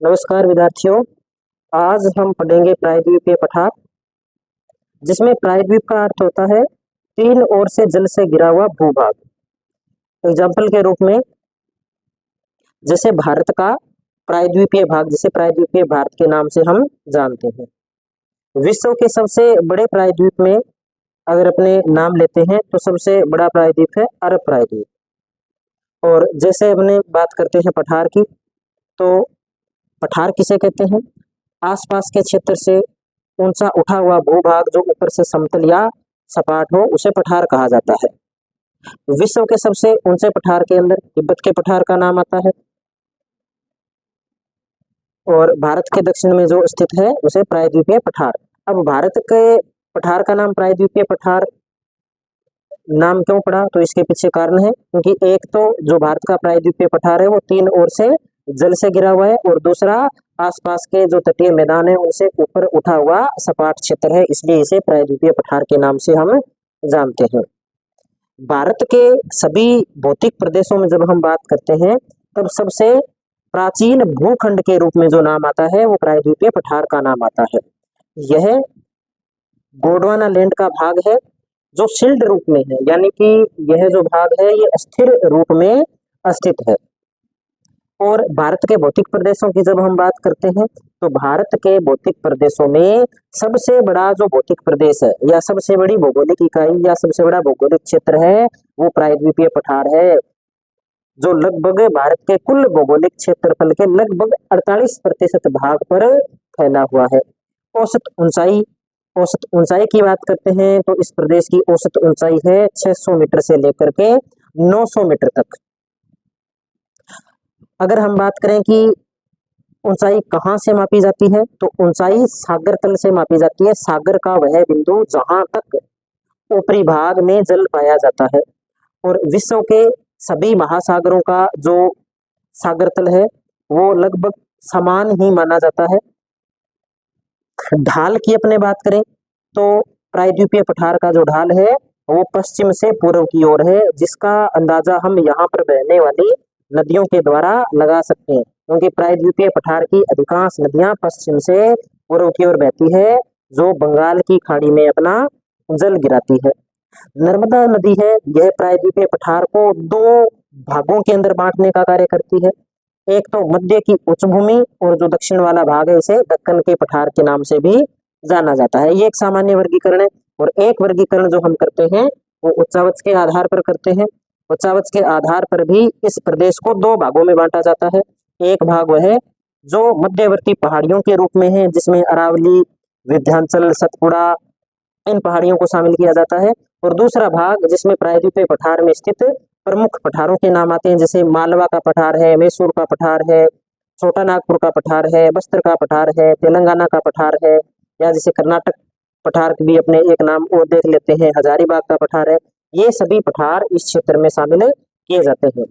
नमस्कार विद्यार्थियों। आज हम पढ़ेंगे प्रायद्वीपीय पठार, जिसमें प्रायद्वीप का अर्थ होता है तीन ओर से जल से घिरा हुआ भूभाग। एग्जाम्पल के रूप में जैसे भारत का प्रायद्वीपीय भाग, जिसे प्रायद्वीपीय भारत के नाम से हम जानते हैं। विश्व के सबसे बड़े प्रायद्वीप में अगर अपने नाम लेते हैं तो सबसे बड़ा प्रायद्वीप है अरब प्रायद्वीप। और जैसे अपने बात करते हैं पठार की, तो पठार किसे कहते हैं? आसपास के क्षेत्र से ऊंचा उठा हुआ भूभाग जो ऊपर से समतल या सपाट हो, उसे पठार कहा जाता है। विश्व के सबसे ऊंचे पठार के अंदर तिब्बत के पठार का नाम आता है, और भारत के दक्षिण में जो स्थित है उसे प्रायद्वीपीय पठार। अब भारत के पठार का नाम प्रायद्वीपीय पठार नाम क्यों पड़ा, तो इसके पीछे कारण है, क्योंकि एक तो जो भारत का प्रायद्वीपीय पठार है वो तीन ओर से जल से घिरा हुआ है, और दूसरा आसपास के जो तटीय मैदान है उनसे ऊपर उठा हुआ सपाट क्षेत्र है, इसलिए इसे प्रायद्वीपीय पठार के नाम से हम जानते हैं। भारत के सभी भौतिक प्रदेशों में जब हम बात करते हैं तब सबसे प्राचीन भूखंड के रूप में जो नाम आता है वो प्रायद्वीपीय पठार का नाम आता है। यह गोंडवाना लैंड का भाग है जो शिल्ड रूप में है, यानी कि यह जो भाग है ये स्थिर रूप में स्थित है। और भारत के भौतिक प्रदेशों की जब हम बात करते हैं तो भारत के भौतिक प्रदेशों में सबसे बड़ा जो भौतिक प्रदेश है या सबसे बड़ी भौगोलिक इकाई या सबसे बड़ा भौगोलिक क्षेत्र है वो प्रायद्वीपीय पठार है, जो लगभग भारत के कुल भौगोलिक क्षेत्रफल के लगभग 48% भाग पर फैला हुआ है। औसत ऊंचाई की बात करते हैं तो इस प्रदेश की औसत ऊंचाई है 600 मीटर से लेकर के 900 मीटर तक। अगर हम बात करें कि ऊंचाई कहाँ से मापी जाती है, तो ऊंचाई सागर तल से मापी जाती है। सागर का वह बिंदु जहां तक ऊपरी भाग में जल पाया जाता है, और विश्व के सभी महासागरों का जो सागर तल है वो लगभग समान ही माना जाता है। ढाल की अपने बात करें तो प्रायद्वीपीय पठार का जो ढाल है वो पश्चिम से पूर्व की ओर है, जिसका अंदाजा हम यहाँ पर बहने वाली नदियों के द्वारा लगा सकते हैं, क्योंकि प्रायद्वीपीय पठार की अधिकांश नदियां पश्चिम से पूर्व की ओर बहती है, जो बंगाल की खाड़ी में अपना जल गिराती है। नर्मदा नदी है, यह प्रायद्वीपीय पठार को दो भागों के अंदर बांटने का कार्य करती है। एक तो मध्य की उच्च भूमि, और जो दक्षिण वाला भाग है इसे दक्कन के पठार के नाम से भी जाना जाता है। ये एक सामान्य वर्गीकरण है। और एक वर्गीकरण जो हम करते हैं वो उच्चावच के आधार पर करते हैं। उच्चावच के आधार पर भी इस प्रदेश को दो भागों में बांटा जाता है। एक भाग वह है जो मध्यवर्ती पहाड़ियों के रूप में है, जिसमें अरावली, विंध्याचल, सतपुड़ा इन पहाड़ियों को शामिल किया जाता है। और दूसरा भाग जिसमें प्रायद्वीपीय पठार में स्थित प्रमुख पठारों के नाम आते हैं, जैसे मालवा का पठार है, मैसूर का पठार है, छोटा नागपुर का पठार है, बस्तर का पठार है, तेलंगाना का पठार है, या जैसे कर्नाटक पठार भी अपने एक नाम और देख लेते हैं, हजारीबाग का पठार है। ये सभी पठार इस क्षेत्र में शामिल किए जाते हैं।